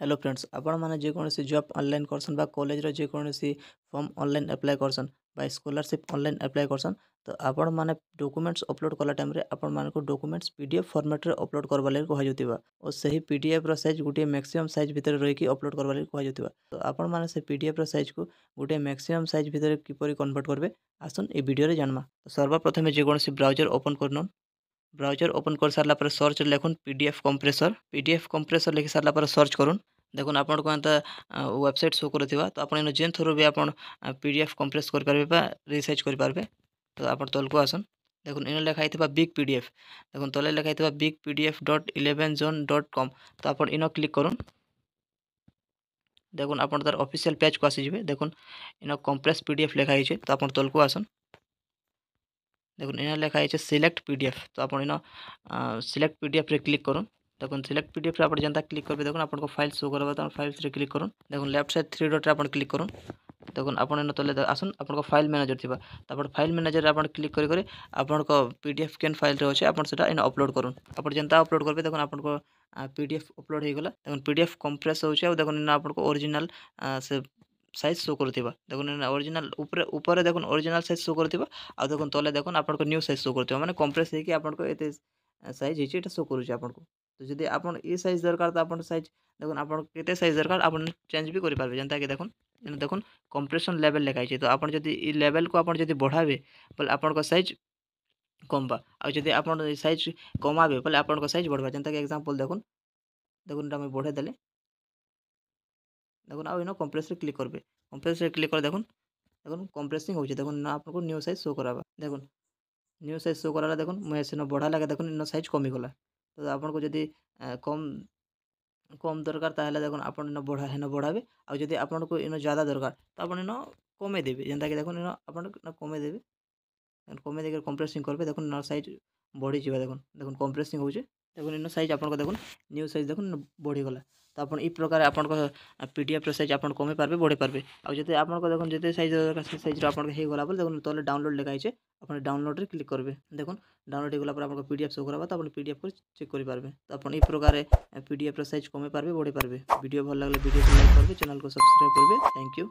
Hello friends आपण मैंने जेकोसी job online करसन बा कॉलेज रो जेकोसी फॉर्म ऑनलाइन अप्लाई करसन बा स्कॉलरशिप ऑनलाइन अप्लाई करसन तो आपण माने डॉक्यूमेंट्स अपलोड कला टाइम रे आपण माने को डॉक्यूमेंट्स पीडीएफ फॉर्मेट रे अपलोड करबा लागि कहा जतिबा और सही पीडीएफ रो साइज गुटे मैक्सिमम साइज भीतर रही कि अपलोड करबा लागि कहा जतिबा तो आपण माने से पीडीएफ रो साइज को गुटे मैक्सिमम साइज भीतर किपरि कन्वर्ट करबे आसन ए वीडियो रे जानमा तो सर्वप्रथम जेकोसी ब्राउजर ओपन करनन ब्राउजर ओपन कर सारा पर सर्च लिखुन पीडीएफ कंप्रेसर लिखि सारा पर सर्च करूँ देखो आपन को एंता वेबसाइट शो करथिबा तो आपन जेन थ्रू भी आपन पीडीएफ कंप्रेस कर पारबे बा रिसर्च कर पारबे तो आपन तल को आसन देखो इन लिखा हितबा बिग पीडीएफ देखो तले लिखा हितबा bigpdf.11zone.com तो आपन इन क्लिक करूँ देखो आपन तार ऑफिशियल पेज को आसी जिवे देखो इन कंप्रेस पीडीएफ लिखा हिचे तो आपन तल को आसन देखो इन लिखा है सिलेक्ट पीडीएफ तो आप सिलेक्ट पीडीएफ रे क्लिक करूँ देखो सिलेक्ट पीडीएफ रे आप जनता क्लिक करेंगे देखो आपको फाइल शो करवा तो फाइल्स रे क्लिक करूँ देखो लेफ्ट साइड थ्री डॉट रे आप क्लिक करूँ देखो आप तले आसन आपको फाइल मैनेजर थी तो फाइल मैनेजर आप क्लिक करें आपको पीडीएफ केन फाइल रे अच्छे आप इन अपलोड करूँ आप जनता अपलोड करेंगे देखो आपको पीडीएफ अपलोड हो गला देखो पीडीएफ कंप्रेस हो देखो आपको ओरिजिनल से साइज शो करथिबा देखो ओरिजिनल ऊपर देखो ओरिजिनल साइज शो करथिबा आ देखो तले देखो आपको न्यू साइज शो करथिबा माने कंप्रेस हे कि आपको एते साइज हिची एटा शो करूची आपको तो जदी आपन ए साइज दरकार तो आपन साइज देखो आपन केते साइज दरकार आपन चेंज भी करि पारबे जनता कि देखो कंप्रेशन लेवल लिखाई छै तो आपन जदी ई लेवल को आपन जदी बढ़ाबे बोले आपन को साइज कमबा आ जदी आपन साइज कमाबे बोले आपन को साइज बढ़बा जनता कि एग्जांपल देखो एटा मैं बढ़े देले देखो आ इन कंप्रेस रे क्लिक करबे कंप्रेस रे क्लिक कर देखो कंप्रेसिंग हो देखो ना आपको न्यू साइज शो कराबा देखो न्यू साइज शो कराला देखो मैं सेन बढ़ा लगा देखो इन साइज कमी गला तो आपन को जदी कम कम दरकार ताहले देखो आपन इन बढ़ा हेन बढ़ाबे आ जदी आपन को इन ज्यादा दरकार तो आपन इन कमे देबे जेंता कि देखो इन आपन कमे देबे कमे देकर कंप्रेसिंग करबे देखो इन साइज बढ़ी जिबा देखो कंप्रेसिंग होचे देखो इन साइज आपन को देखो न्यू साइज देखो बढ़ी गला तो आपन ई प्रकार आपन को पीडीएफ रो साइज आपन कमे पारबे बढ़े पारबे आ जते आपन को देखो जते साइज दरकार से साइज रो आपन के हे गला बोल देखो तले डाउनलोड लिखा हिचे आपन डाउनलोड रे क्लिक करबे देखो डाउनलोड गला पर आपन को पीडीएफ शो करबा तो आपन पीडीएफ को चेक करि पारबे तो आपन ई प्रकार पीडीएफ रो साइज कमे पारबे बढ़े पारबे वीडियो भल लागले वीडियो को लाइक करबे चैनल को सब्सक्राइब करबे थैंक यू।